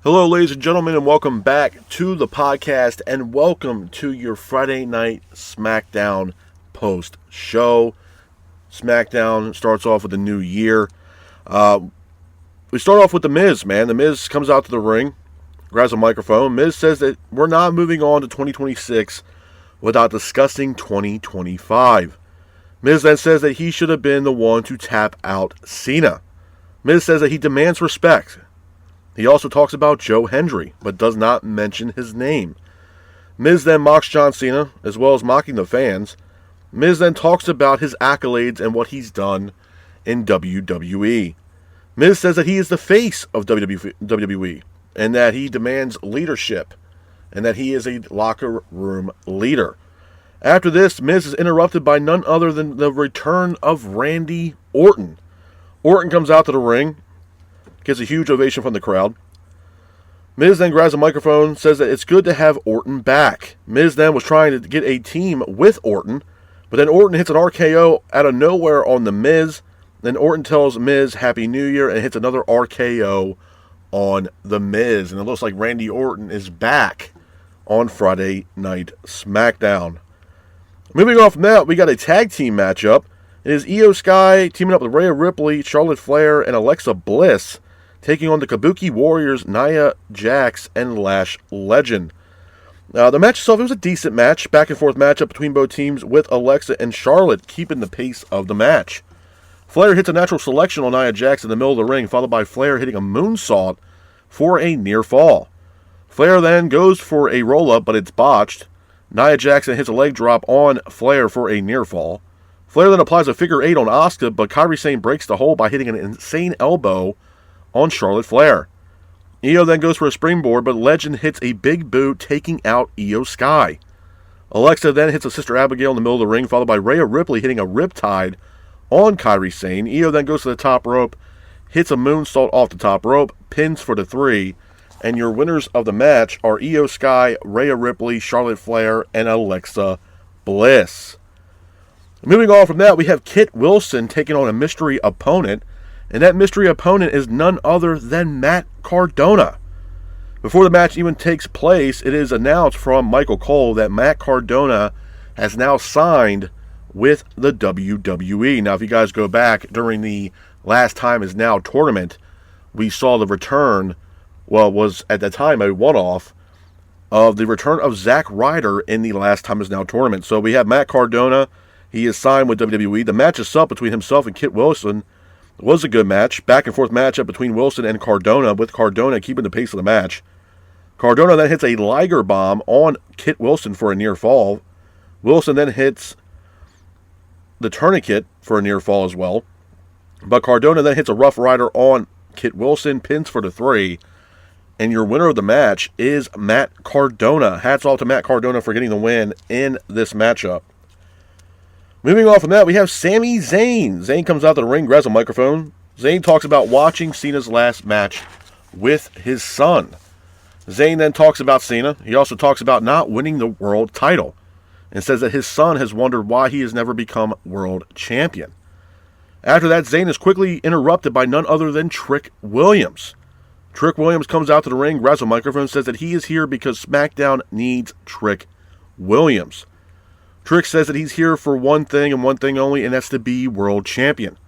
Hello, ladies and gentlemen, and welcome back to the podcast, and welcome to your Friday Night Smackdown post-show. Smackdown starts off with a new year. We start off with The Miz, man. The Miz comes out to the ring, grabs a microphone. Miz says that we're not moving on to 2026 without discussing 2025. Miz then says that he should have been the one to tap out Cena. Miz says that he demands respect. He also talks about Joe Hendry, but does not mention his name. Miz then mocks John Cena, as well as mocking the fans. Miz then talks about his accolades and what he's done in WWE. Miz says that he is the face of WWE, and that he demands leadership, and that he is a locker room leader. After this, Miz is interrupted by none other than the return of Randy Orton. Orton comes out to the ring, gets a huge ovation from the crowd. Miz then grabs a microphone, says that it's good to have Orton back. Miz then was trying to get a team with Orton, but then Orton hits an RKO out of nowhere on the Miz. Then Orton tells Miz Happy New Year and hits another RKO on the Miz. And it looks like Randy Orton is back on Friday Night Smackdown. Moving on from that, we got a tag team matchup. It is Io Sky teaming up with Rhea Ripley, Charlotte Flair, and Alexa Bliss, taking on the Kabuki Warriors, Nia Jax, and Lash Legend. The match itself, it was a decent match, back and forth matchup between both teams, with Alexa and Charlotte keeping the pace of the match. Flair hits a natural selection on Nia Jax in the middle of the ring, followed by Flair hitting a moonsault for a near fall. Flair then goes for a roll-up, but it's botched. Nia Jax hits a leg drop on Flair for a near fall. Flair then applies a figure 8 on Asuka, but Kairi Sane breaks the hold by hitting an insane elbow on Charlotte Flair. Io then goes for a springboard, but Legend hits a big boot, taking out Io Sky. Alexa then hits a Sister Abigail in the middle of the ring, followed by Rhea Ripley hitting a riptide on Kairi Sane. Io then goes to the top rope, hits a moonsault off the top rope, pins for the 3, and your winners of the match are Io Sky, Rhea Ripley, Charlotte Flair, and Alexa Bliss. Moving on from that, we have Kit Wilson taking on a mystery opponent, and that mystery opponent is none other than Matt Cardona. Before the match even takes place, it is announced from Michael Cole that Matt Cardona has now signed with the WWE. Now, if you guys go back during the Last Time Is Now tournament, we saw the return, well, it was at the time a one-off, of the return of Zack Ryder in the Last Time Is Now tournament. So we have Matt Cardona. He is signed with WWE. The match itself between himself and Kit Wilson was a good match. Back and forth matchup between Wilson and Cardona, with Cardona keeping the pace of the match. Cardona then hits a Liger bomb on Kit Wilson for a near fall. Wilson then hits the tourniquet for a near fall as well. But Cardona then hits a Rough Rider on Kit Wilson, pins for the 3. And your winner of the match is Matt Cardona. Hats off to Matt Cardona for getting the win in this matchup. Moving on from that, we have Sami Zayn. Zayn comes out to the ring, grabs a microphone. Zayn talks about watching Cena's last match with his son. Zayn then talks about Cena. He also talks about not winning the world title, and says that his son has wondered why he has never become world champion. After that, Zayn is quickly interrupted by none other than Trick Williams. Trick Williams comes out to the ring, grabs a microphone, and says that he is here because SmackDown needs Trick Williams. Trick says that he's here for one thing and one thing only, and that's to be world champion.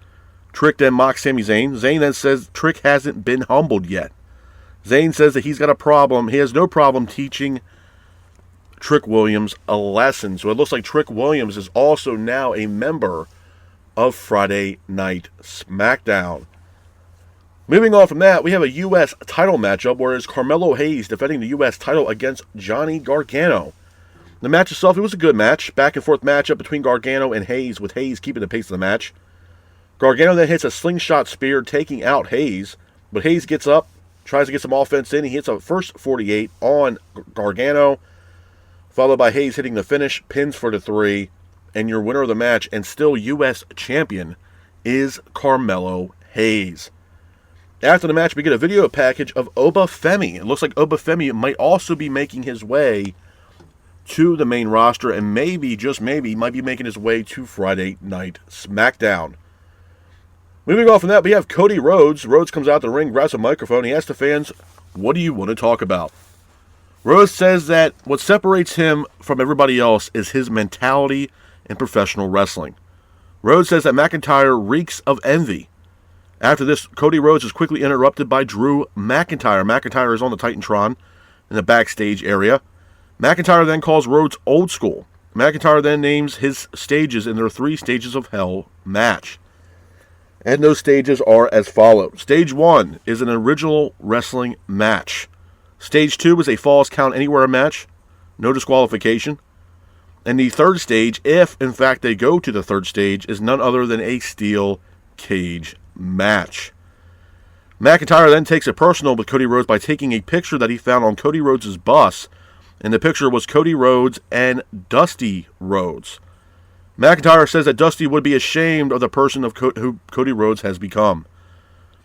Trick then mocks Sami Zayn. Zayn then says Trick hasn't been humbled yet. Zayn says that he's got a problem. He has no problem teaching Trick Williams a lesson. So it looks like Trick Williams is also now a member of Friday Night Smackdown. Moving on from that, we have a U.S. title matchup where it's Carmelo Hayes defending the U.S. title against Johnny Gargano. The match itself, it was a good match. Back and forth matchup between Gargano and Hayes, with Hayes keeping the pace of the match. Gargano then hits a slingshot spear, taking out Hayes. But Hayes gets up, tries to get some offense in. He hits a first 48 on Gargano, followed by Hayes hitting the finish, pins for the 3. And your winner of the match, and still U.S. champion, is Carmelo Hayes. After the match, we get a video package of Oba Femi. It looks like Oba Femi might also be making his way to the main roster, and maybe, just maybe, might be making his way to Friday Night Smackdown. Moving on from that, we have Cody Rhodes. Rhodes comes out the ring, grabs a microphone. He asks the fans What do you want to talk about? Rhodes says that what separates him from everybody else is his mentality in professional wrestling. Rhodes says that McIntyre reeks of envy. After this, Cody Rhodes is quickly interrupted by Drew McIntyre. McIntyre is on the Titantron in the backstage area. McIntyre then calls Rhodes old school. McIntyre then names his stages in their 3 Stages of Hell match. And those stages are as follows. Stage 1 is an original wrestling match. Stage 2 is a Falls Count Anywhere match. No disqualification. And the third stage, if in fact they go to the third stage, is none other than a steel cage match. McIntyre then takes it personal with Cody Rhodes by taking a picture that he found on Cody Rhodes' bus. And the picture was Cody Rhodes and Dusty Rhodes. McIntyre says that Dusty would be ashamed of the person of who Cody Rhodes has become.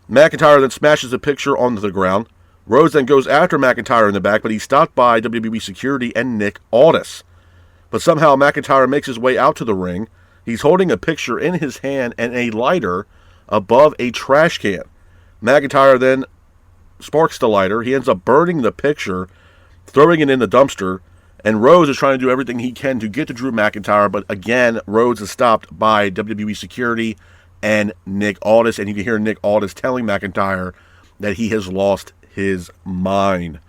McIntyre then smashes the picture onto the ground. Rhodes then goes after McIntyre in the back, but he's stopped by WWE security and Nick Aldis. But somehow McIntyre makes his way out to the ring. He's holding a picture in his hand and a lighter above a trash can. McIntyre then sparks the lighter. He ends up burning the picture, throwing it in the dumpster, and Rhodes is trying to do everything he can to get to Drew McIntyre, but again, Rhodes is stopped by WWE security and Nick Aldis, and you can hear Nick Aldis telling McIntyre that he has lost his mind.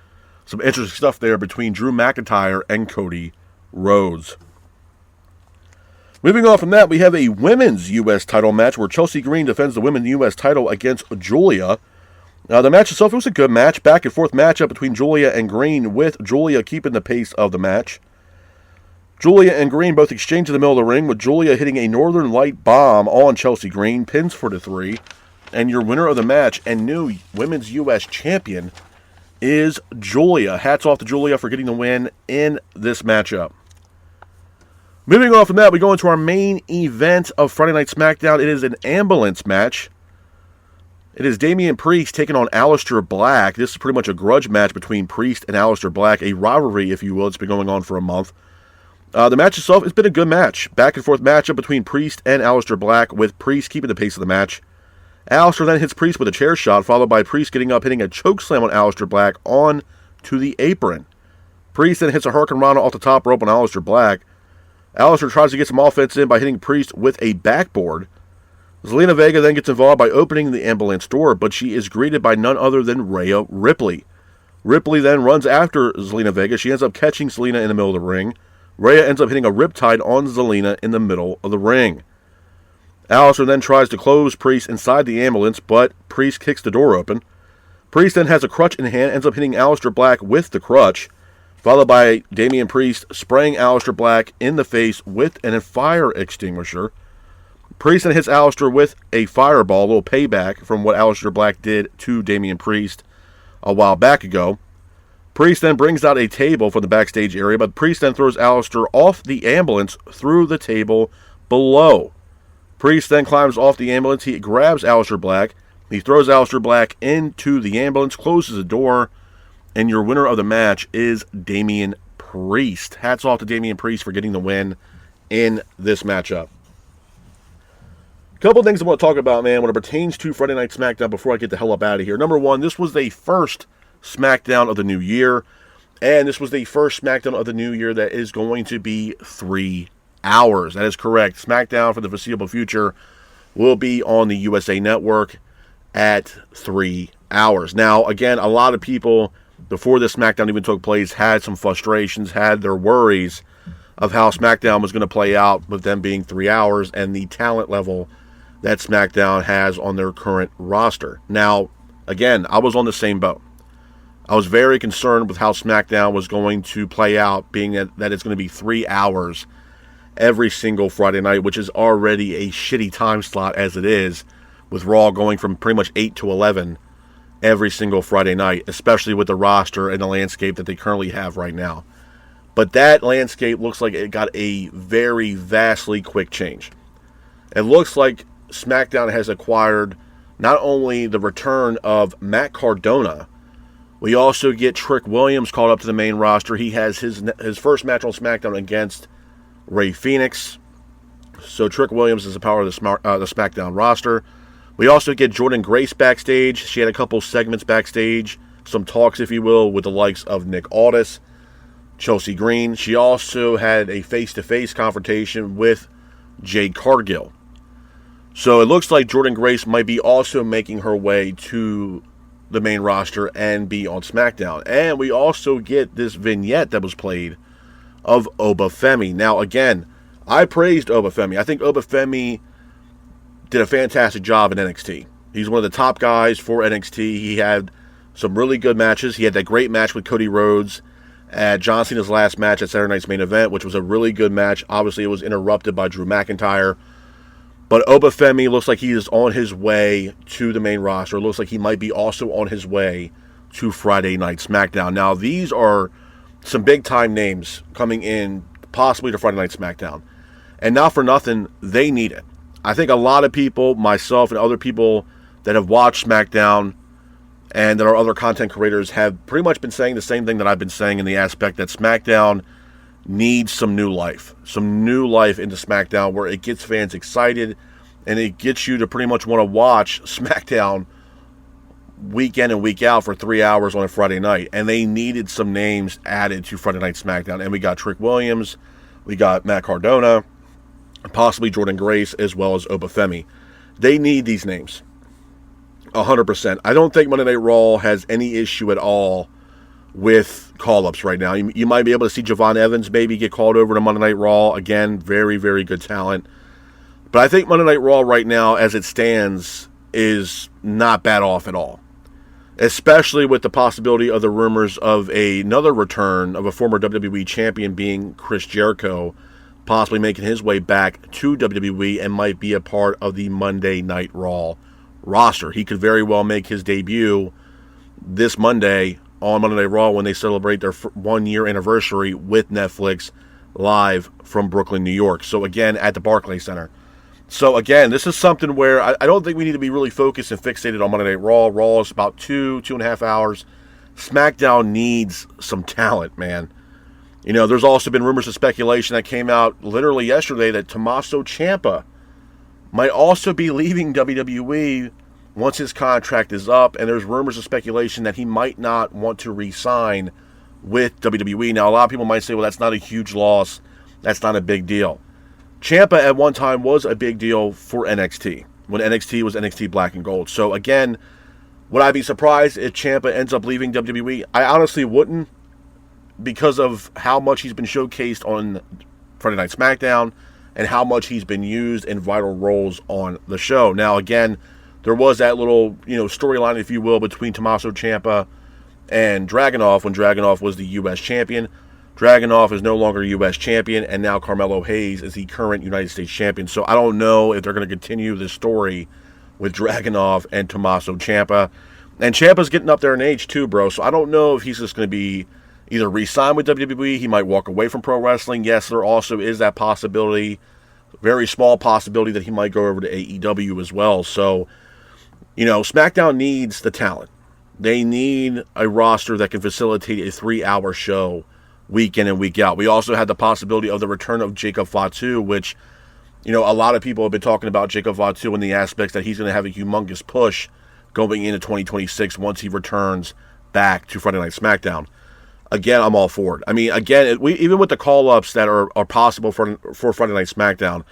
Some interesting stuff there between Drew McIntyre and Cody Rhodes. Moving on from that, we have a women's U.S. title match where Chelsea Green defends the women's U.S. title against Julia. The match itself, it was a good match, back and forth matchup between Julia and Green, with Julia keeping the pace of the match. Julia and Green both exchange in the middle of the ring, with Julia hitting a Northern Light bomb on Chelsea Green, pins for the 3. And your winner of the match and new women's U.S. champion is Julia. Hats off to Julia for getting the win in this matchup. Moving on from that, we go into our main event of Friday Night SmackDown. It is an ambulance match. It is Damian Priest taking on Aleister Black. This is pretty much a grudge match between Priest and Aleister Black, a rivalry, if you will. It's been going on for a month. The match itself has been a good match. Back and forth matchup between Priest and Aleister Black, with Priest keeping the pace of the match. Aleister then hits Priest with a chair shot, followed by Priest getting up, hitting a chokeslam on Aleister Black on to the apron. Priest then hits a Hurricane Rana off the top rope on Aleister Black. Aleister tries to get some offense in by hitting Priest with a backboard. Zelina Vega then gets involved by opening the ambulance door, but she is greeted by none other than Rhea Ripley. Ripley then runs after Zelina Vega. She ends up catching Zelina in the middle of the ring. Rhea ends up hitting a riptide on Zelina in the middle of the ring. Aleister then tries to close Priest inside the ambulance, but Priest kicks the door open. Priest then has a crutch in hand, ends up hitting Aleister Black with the crutch, followed by Damian Priest spraying Aleister Black in the face with a fire extinguisher. Priest then hits Aleister with a fireball, a little payback from what Aleister Black did to Damian Priest a while back ago. Priest then brings out a table from the backstage area, but Priest then throws Aleister off the ambulance through the table below. Priest then climbs off the ambulance. He grabs Aleister Black. He throws Aleister Black into the ambulance, closes the door, and your winner of the match is Damian Priest. Hats off to Damian Priest for getting the win in this matchup. A couple things I want to talk about, man, when it pertains to Friday Night SmackDown before I get the hell up out of here. Number one, this was the first SmackDown of the new year, and this was the first SmackDown of the new year that is going to be 3 hours. That is correct. SmackDown for the foreseeable future will be on the USA Network at 3 hours. Now, again, a lot of people, before this SmackDown even took place, had some frustrations, had their worries of how SmackDown was going to play out with them being 3 hours and the talent level that SmackDown has on their current roster. Now, again, I was on the same boat. I was very concerned with how SmackDown was going to play out, being that it's going to be 3 hours every single Friday night, which is already a shitty time slot as it is, with Raw going from pretty much 8 to 11 every single Friday night, especially with the roster and the landscape that they currently have right now. But that landscape looks like it got a very vastly quick change. It looks like SmackDown has acquired not only the return of Matt Cardona, we also get Trick Williams called up to the main roster. He has his first match on SmackDown against Rey Fenix. So Trick Williams is a part of the SmackDown roster. We also get Jordynne Grace backstage. She had a couple segments backstage some talks, if you will, with the likes of Nick Aldis, Chelsea Green. She also had a face-to-face confrontation with Jade Cargill. So it looks like Jordynne Grace might be also making her way to the main roster and be on SmackDown. And we also get this vignette that was played of Obafemi. Now, again, I praised Obafemi. I think Obafemi did a fantastic job in NXT. He's one of the top guys for NXT. He had some really good matches. He had that great match with Cody Rhodes at John Cena's last match at Saturday Night's Main Event, which was a really good match. Obviously, it was interrupted by Drew McIntyre. But Obafemi looks like he is on his way to the main roster. It looks like he might be also on his way to Friday Night SmackDown. Now, these are some big-time names coming in, possibly to Friday Night SmackDown. And not for nothing, they need it. I think a lot of people, myself and other people that have watched SmackDown and that are other content creators, have pretty much been saying the same thing that I've been saying in the aspect that SmackDown needs some new life into SmackDown where it gets fans excited and it gets you to pretty much want to watch SmackDown week in and week out for 3 hours on a Friday night. And they needed some names added to Friday Night SmackDown. And we got Trick Williams, we got Matt Cardona, possibly Jordynne Grace, as well as Obafemi. They need these names 100%. I don't think Monday Night Raw has any issue at all with call-ups right now. You might be able to see Javon Evans maybe get called over to Monday Night Raw. Again, very, very good talent. But I think Monday Night Raw right now, as it stands, is not bad off at all. Especially with the possibility of the rumors of another return of a former WWE champion being Chris Jericho, possibly making his way back to WWE and might be a part of the Monday Night Raw roster. He could very well make his debut this Monday on Monday Night Raw when they celebrate their 1-year anniversary with Netflix live from Brooklyn, New York. So again, at the Barclays Center. So again, this is something where I don't think we need to be really focused and fixated on Monday Night Raw. Raw is about 2.5 hours. SmackDown needs some talent, man. You know, there's also been rumors of speculation that came out literally yesterday that Tommaso Ciampa might also be leaving WWE once his contract is up, and there's rumors of speculation that he might not want to re-sign with WWE. Now, a lot of people might say, well, that's not a huge loss. That's not a big deal. Ciampa at one time was a big deal for NXT, when NXT was NXT Black and Gold. So, again, would I be surprised if Ciampa ends up leaving WWE? I honestly wouldn't, because of how much he's been showcased on Friday Night SmackDown and how much he's been used in vital roles on the show. Now, again, there was that little, storyline, if you will, between Tommaso Ciampa and Dragunov when Dragunov was the U.S. champion. Dragunov is no longer U.S. champion, and now Carmelo Hayes is the current United States champion. So I don't know if they're going to continue this story with Dragunov and Tommaso Ciampa. And Ciampa's getting up there in age too, bro. So I don't know if he's just going to be either re-signed with WWE. He might walk away from pro wrestling. Yes, there also is that possibility, very small possibility, that he might go over to AEW as well. So, SmackDown needs the talent. They need a roster that can facilitate a 3-hour show week in and week out. We also had the possibility of the return of Jacob Fatu, which, a lot of people have been talking about Jacob Fatu in the aspects that he's going to have a humongous push going into 2026 once he returns back to Friday Night SmackDown. Again, I'm all for it. I mean, again, even with the call-ups that are possible for Friday Night SmackDown,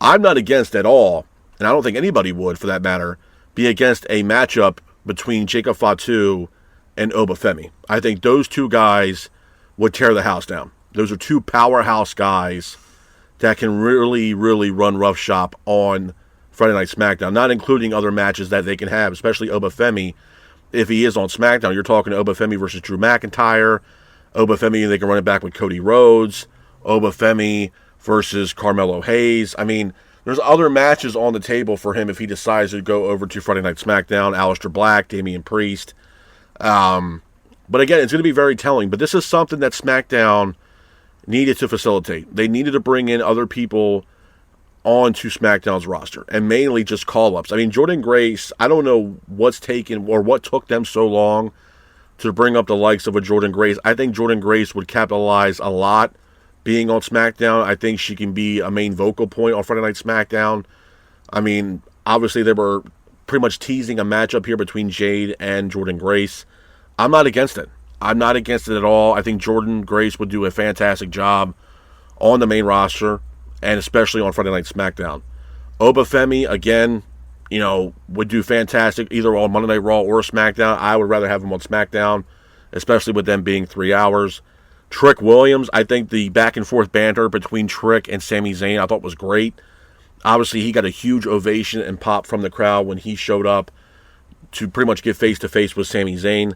I'm not against at all, and I don't think anybody would, for that matter, be against a matchup between Jacob Fatu and Obafemi. I think those two guys would tear the house down. Those are two powerhouse guys that can really, really run roughshod on Friday Night SmackDown, not including other matches that they can have, especially Obafemi. If he is on SmackDown, you're talking Obafemi versus Drew McIntyre. Obafemi, they can run it back with Cody Rhodes. Obafemi versus Carmelo Hayes. I mean, there's other matches on the table for him if he decides to go over to Friday Night SmackDown. Aleister Black, Damian Priest. But again, it's going to be very telling. But this is something that SmackDown needed to facilitate. They needed to bring in other people onto SmackDown's roster, and mainly just call-ups. I mean, Jordynne Grace, I don't know what's taken or what took them so long to bring up the likes of a Jordynne Grace. I think Jordynne Grace would capitalize a lot being on SmackDown. I think she can be a main vocal point on Friday Night SmackDown. I mean, obviously they were pretty much teasing a matchup here between Jade and Jordynne Grace. I'm not against it. I'm not against it at all. I think Jordynne Grace would do a fantastic job on the main roster, and especially on Friday Night SmackDown. Obafemi, again, would do fantastic either on Monday Night Raw or SmackDown. I would rather have him on SmackDown, especially with them being 3 hours. Trick Williams, I think the back and forth banter between Trick and Sami Zayn I thought was great. Obviously, he got a huge ovation and pop from the crowd when he showed up to pretty much get face-to-face with Sami Zayn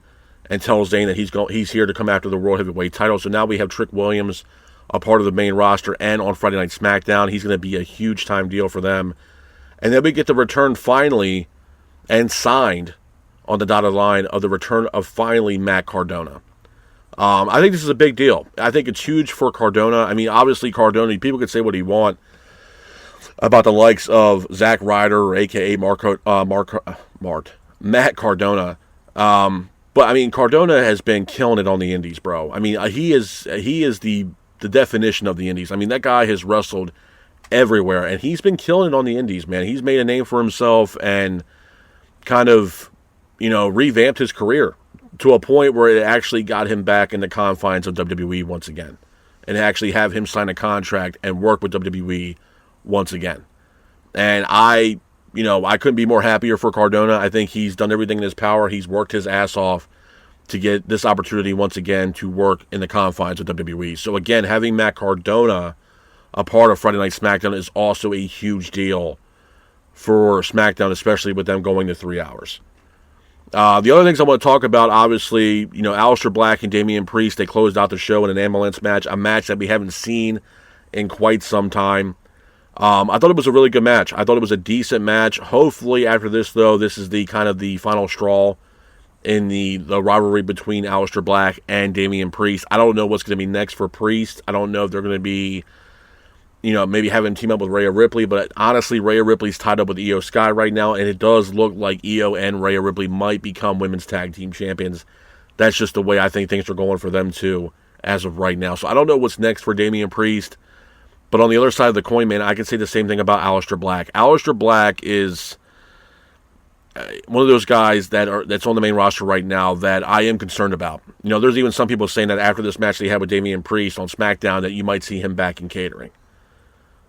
and tell Zayn that he's here to come after the World Heavyweight title. So now we have Trick Williams a part of the main roster and on Friday Night SmackDown. He's going to be a huge-time deal for them. And then we get the return finally and signed on the dotted line of the return of finally Matt Cardona. I think this is a big deal. I think it's huge for Cardona. I mean, obviously Cardona, people could say what he want about the likes of Zack Ryder or a.k.a. Matt Cardona. But, I mean, Cardona has been killing it on the indies, bro. I mean, he is the definition of the indies. I mean, that guy has wrestled everywhere, and he's been killing it on the indies, man. He's made a name for himself and kind of, revamped his career to a point where it actually got him back in the confines of WWE once again, and actually have him sign a contract and work with WWE once again. And I couldn't be more happier for Cardona. I think he's done everything in his power. He's worked his ass off to get this opportunity once again to work in the confines of WWE. So again, having Matt Cardona a part of Friday Night SmackDown is also a huge deal for SmackDown, especially with them going to 3 hours. The other things I want to talk about, obviously, Aleister Black and Damian Priest, they closed out the show in an ambulance match, a match that we haven't seen in quite some time. I thought it was a really good match. I thought it was a decent match. Hopefully, after this, though, this is the kind of the final straw in the rivalry between Aleister Black and Damian Priest. I don't know what's going to be next for Priest. I don't know if they're going to be, maybe having him team up with Rhea Ripley, but honestly, Rhea Ripley's tied up with Io Sky right now, and it does look like Io and Rhea Ripley might become women's tag team champions. That's just the way I think things are going for them, too, as of right now. So I don't know what's next for Damian Priest. But on the other side of the coin, man, I can say the same thing about Aleister Black. Aleister Black is one of those guys that's on the main roster right now that I am concerned about. There's even some people saying that after this match they had with Damian Priest on SmackDown that you might see him back in catering.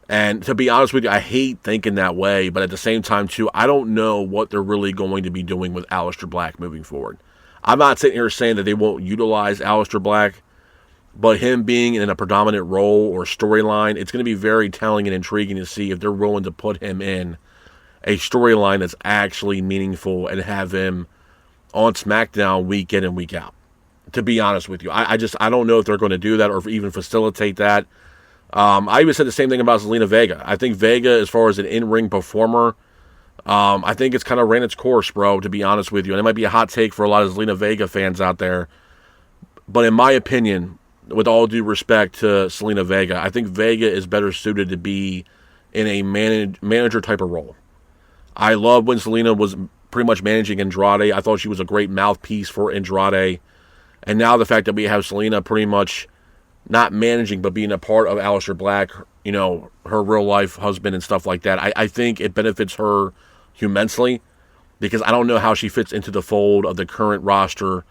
And to be honest with you, I hate thinking that way, but at the same time, too, I don't know what they're really going to be doing with Aleister Black moving forward. I'm not sitting here saying that they won't utilize Aleister Black, but him being in a predominant role or storyline, it's going to be very telling and intriguing to see if they're willing to put him in a storyline that's actually meaningful and have him on SmackDown week in and week out. To be honest with you, I don't know if they're going to do that or even facilitate that. I even said the same thing about Zelina Vega. I think Vega, as far as an in-ring performer, I think it's kind of ran its course, bro, to be honest with you. And it might be a hot take for a lot of Zelina Vega fans out there. But in my opinion, with all due respect to Zelina Vega, I think Vega is better suited to be in a manager type of role. I love when Zelina was pretty much managing Andrade. I thought she was a great mouthpiece for Andrade. And now the fact that we have Zelina pretty much not managing, but being a part of Aleister Black, her real life husband and stuff like that, I think it benefits her immensely, because I don't know how she fits into the fold of the current roster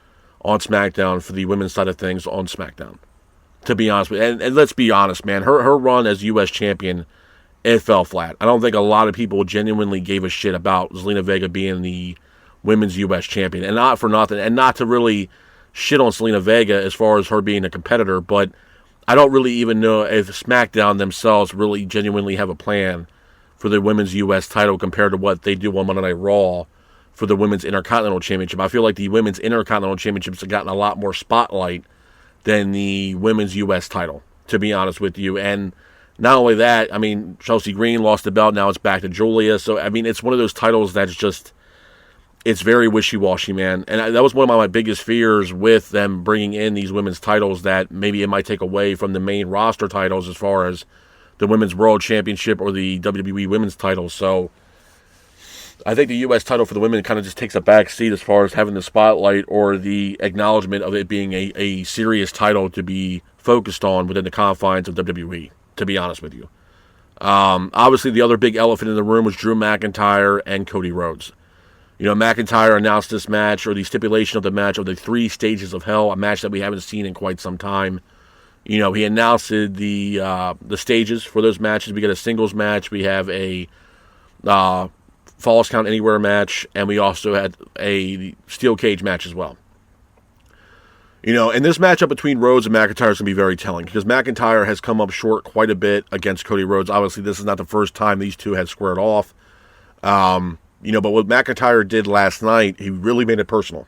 on SmackDown for the women's side of things on SmackDown, to be honest with you. And let's be honest, man, her run as U.S. champion, it fell flat. I don't think a lot of people genuinely gave a shit about Zelina Vega being the women's U.S. champion. And not for nothing, and not to really shit on Zelina Vega as far as her being a competitor, but I don't really even know if SmackDown themselves really genuinely have a plan for the women's U.S. title compared to what they do on Monday Night Raw for the Women's Intercontinental Championship. I feel like the Women's Intercontinental Championships have gotten a lot more spotlight than the Women's U.S. title, to be honest with you. And not only that, I mean, Chelsea Green lost the belt, now it's back to Julia. So, I mean, it's one of those titles that's just, it's very wishy-washy, man. And that was one of my biggest fears with them bringing in these women's titles, that maybe it might take away from the main roster titles as far as the Women's World Championship or the WWE Women's title. So I think the U.S. title for the women kind of just takes a back seat as far as having the spotlight or the acknowledgement of it being a serious title to be focused on within the confines of WWE, to be honest with you. Obviously, the other big elephant in the room was Drew McIntyre and Cody Rhodes. McIntyre announced this match, or the stipulation of the match, of the 3 stages of hell, a match that we haven't seen in quite some time. He announced the stages for those matches. We get a singles match, we have a Falls Count Anywhere match, and we also had a steel cage match as well. And this matchup between Rhodes and McIntyre is going to be very telling, because McIntyre has come up short quite a bit against Cody Rhodes. Obviously, this is not the first time these two had squared off. But what McIntyre did last night, he really made it personal.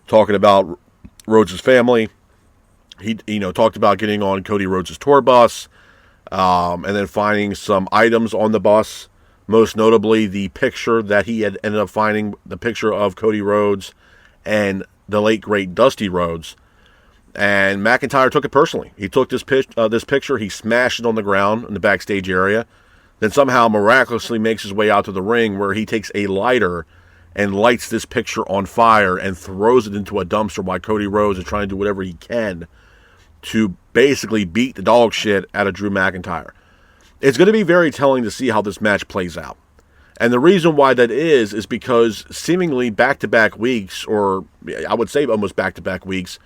Talking about Rhodes' family. He talked about getting on Cody Rhodes' tour bus, and then finding some items on the bus. Most notably, the picture that he had ended up finding, the picture of Cody Rhodes and the late, great Dusty Rhodes. And McIntyre took it personally. He took this picture, he smashed it on the ground in the backstage area, then somehow miraculously makes his way out to the ring, where he takes a lighter and lights this picture on fire and throws it into a dumpster while Cody Rhodes is trying to do whatever he can to basically beat the dog shit out of Drew McIntyre. It's going to be very telling to see how this match plays out. And the reason why that is because seemingly back-to-back weeks, or I would say almost back-to-back weeks,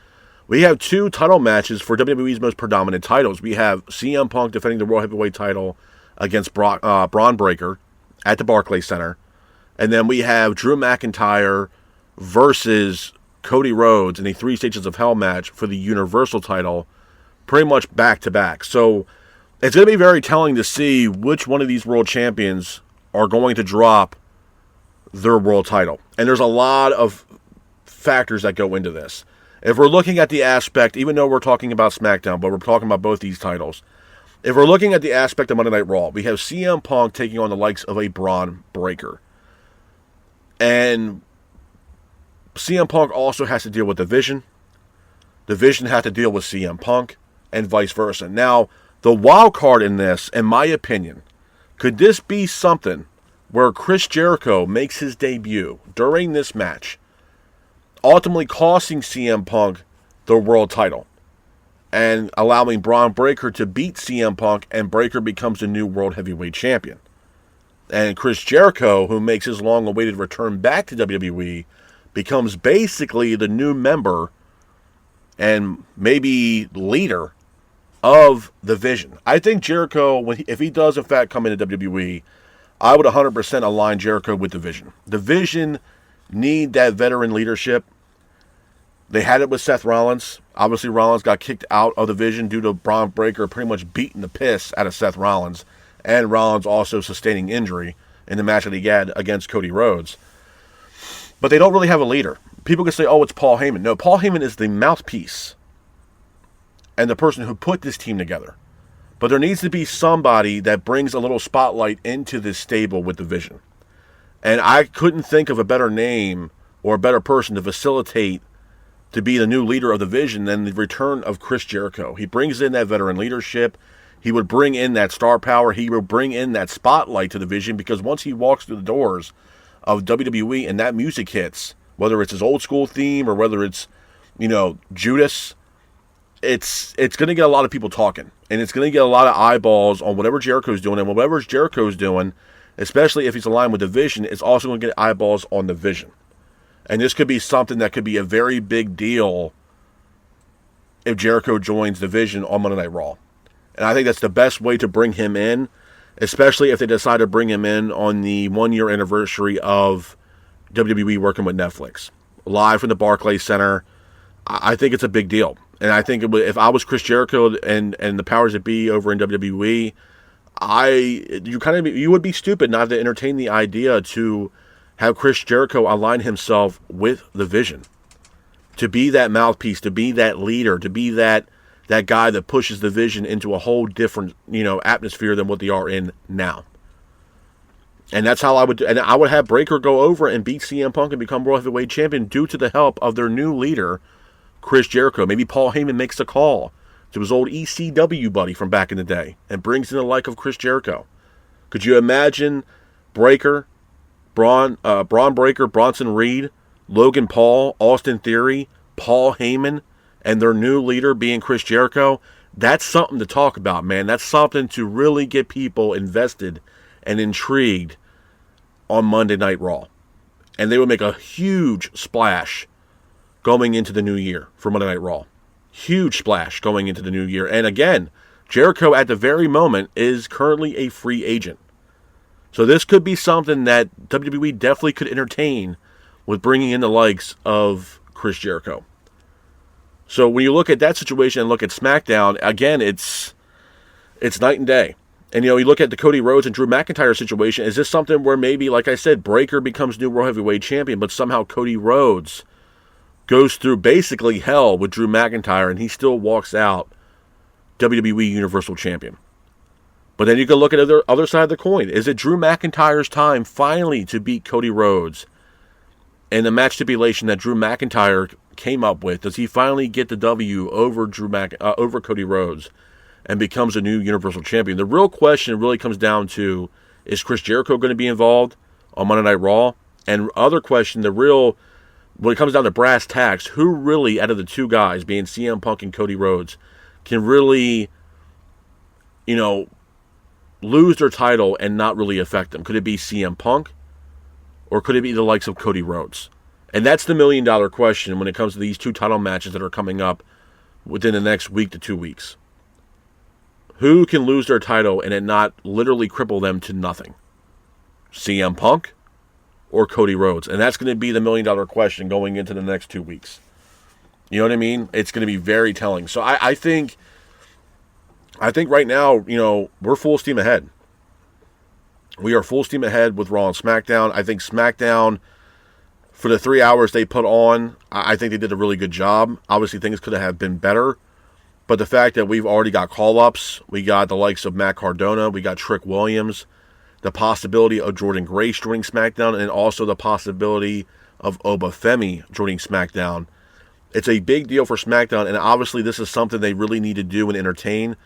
we have 2 title matches for WWE's most predominant titles. We have CM Punk defending the World Heavyweight title against Braun Breaker at the Barclays Center. And then we have Drew McIntyre versus Cody Rhodes in a 3 Stages of Hell match for the Universal title, pretty much back-to-back. So it's going to be very telling to see which one of these world champions are going to drop their world title. And there's a lot of factors that go into this. If we're looking at the aspect, even though we're talking about SmackDown, but we're talking about both these titles, if we're looking at the aspect of Monday Night Raw, we have CM Punk taking on the likes of a Braun Breaker. And CM Punk also has to deal with the Vision. The Vision has to deal with CM Punk, and vice versa. Now, the wild card in this, in my opinion, could this be something where Chris Jericho makes his debut during this match, ultimately costing CM Punk the world title, and allowing Braun Breaker to beat CM Punk, and Breaker becomes the new World Heavyweight Champion? And Chris Jericho, who makes his long-awaited return back to WWE, becomes basically the new member and maybe leader of the Vision. I think Jericho, if he does in fact come into WWE, I would 100% align Jericho with the Vision. The Vision need that veteran leadership. They had it with Seth Rollins. Obviously, Rollins got kicked out of the Vision due to Braun Breaker pretty much beating the piss out of Seth Rollins, and Rollins also sustaining injury in the match that he had against Cody Rhodes. But they don't really have a leader. People can say, oh, it's Paul Heyman. No, Paul Heyman is the mouthpiece and the person who put this team together. But there needs to be somebody that brings a little spotlight into this stable with the Vision. And I couldn't think of a better name or a better person to facilitate to be the new leader of the Vision than the return of Chris Jericho. He brings in that veteran leadership. He would bring in that star power. He would bring in that spotlight to the Vision, because once he walks through the doors of WWE and that music hits, whether it's his old school theme or whether it's, Judas, it's going to get a lot of people talking, and it's going to get a lot of eyeballs on whatever Jericho's doing, and whatever Jericho's doing, especially if he's aligned with the Vision, it's also going to get eyeballs on the Vision. And this could be something that could be a very big deal if Jericho joins the Vision on Monday Night Raw. And I think that's the best way to bring him in, especially if they decide to bring him in on the 1-year anniversary of WWE working with Netflix. Live from the Barclays Center. I think it's a big deal. And I think if I was Chris Jericho and the powers that be over in WWE, you would be stupid not to entertain the idea to have Chris Jericho align himself with the Vision, to be that mouthpiece, to be that leader, to be that guy that pushes the Vision into a whole different atmosphere than what they are in now. And that's how I would do. And I would have Breaker go over and beat CM Punk and become World Heavyweight Champion due to the help of their new leader, Chris Jericho. Maybe Paul Heyman makes a call to his old ECW buddy from back in the day and brings in the like of Chris Jericho. Could you imagine Breaker, Braun Breaker, Bronson Reed, Logan Paul, Austin Theory, Paul Heyman, and their new leader being Chris Jericho? That's something to talk about, man. That's something to really get people invested and intrigued on Monday Night Raw. And they would make a huge splash going into the new year for Monday Night Raw. Huge splash going into the new year. And again, Jericho at the very moment is currently a free agent. So this could be something that WWE definitely could entertain with bringing in the likes of Chris Jericho. So when you look at that situation and look at SmackDown, again, it's night and day. And, you look at the Cody Rhodes and Drew McIntyre situation. Is this something where maybe, like I said, Breakker becomes new World Heavyweight Champion, but somehow Cody Rhodes goes through basically hell with Drew McIntyre and he still walks out WWE Universal Champion? But then you can look at the other side of the coin. Is it Drew McIntyre's time finally to beat Cody Rhodes? And the match stipulation that Drew McIntyre came up with, does he finally get the W over over Cody Rhodes and becomes a new Universal Champion? The real question really comes down to, is Chris Jericho going to be involved on Monday Night Raw? And other question, when it comes down to brass tacks, who really, out of the two guys, being CM Punk and Cody Rhodes, can really, lose their title and not really affect them? Could it be CM Punk? Or could it be the likes of Cody Rhodes? And that's the $1 million question when it comes to these two title matches that are coming up within the next week to 2 weeks. Who can lose their title and it not literally cripple them to nothing? CM Punk or Cody Rhodes? And that's going to be the $1 million question going into the next 2 weeks. You know what I mean? It's going to be very telling. So I think right now, we're full steam ahead. We are full steam ahead with Raw and SmackDown. I think SmackDown, for the 3 hours they put on, I think they did a really good job. Obviously, things could have been better. But the fact that we've already got call-ups, we got the likes of Matt Cardona, we got Trick Williams, the possibility of Jordan Grace joining SmackDown, and also the possibility of Oba Femi joining SmackDown. It's a big deal for SmackDown, and obviously this is something they really need to do and entertain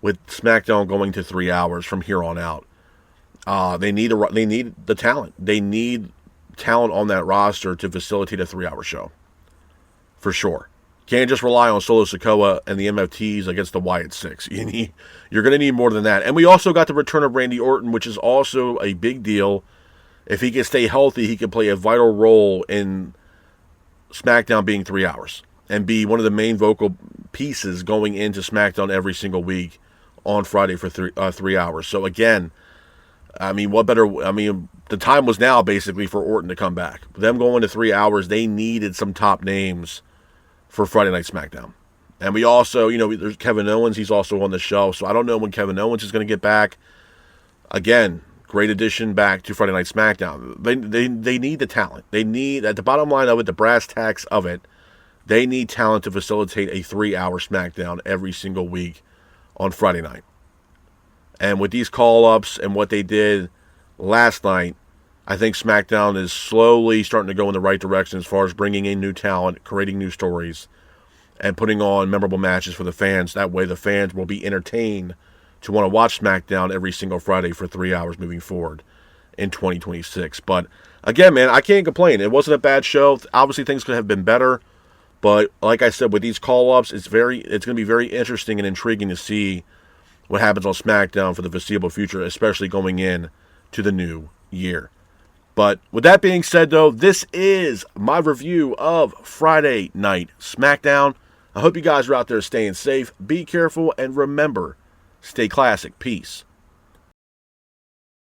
with SmackDown going to 3 hours from here on out. They need the talent. They need talent on that roster to facilitate a 3-hour show. For sure. Can't just rely on Solo Sikoa and the MFTs against the Wyatt Six. You're going to need more than that. And we also got the return of Randy Orton, which is also a big deal. If he can stay healthy, he can play a vital role in SmackDown being 3 hours and be one of the main vocal pieces going into SmackDown every single week on Friday for 3 hours. So again, the time was now basically for Orton to come back. Them going to 3 hours, they needed some top names for Friday Night SmackDown. And we also, there's Kevin Owens. He's also on the show. So I don't know when Kevin Owens is going to get back. Again, great addition back to Friday Night SmackDown. They need the talent. They need, at the bottom line of it, the brass tacks of it, they need talent to facilitate a 3-hour SmackDown every single week on Friday night. And with these call-ups and what they did last night, I think SmackDown is slowly starting to go in the right direction as far as bringing in new talent, creating new stories, and putting on memorable matches for the fans. That way the fans will be entertained to want to watch SmackDown every single Friday for 3 hours moving forward in 2026. But again, man, I can't complain. It wasn't a bad show. Obviously, things could have been better. But like I said, with these call-ups, it's going to be very interesting and intriguing to see what happens on SmackDown for the foreseeable future, especially going in to the new year. But with that being said, though, this is my review of Friday Night SmackDown. I hope you guys are out there staying safe. Be careful, and remember, stay classic. Peace.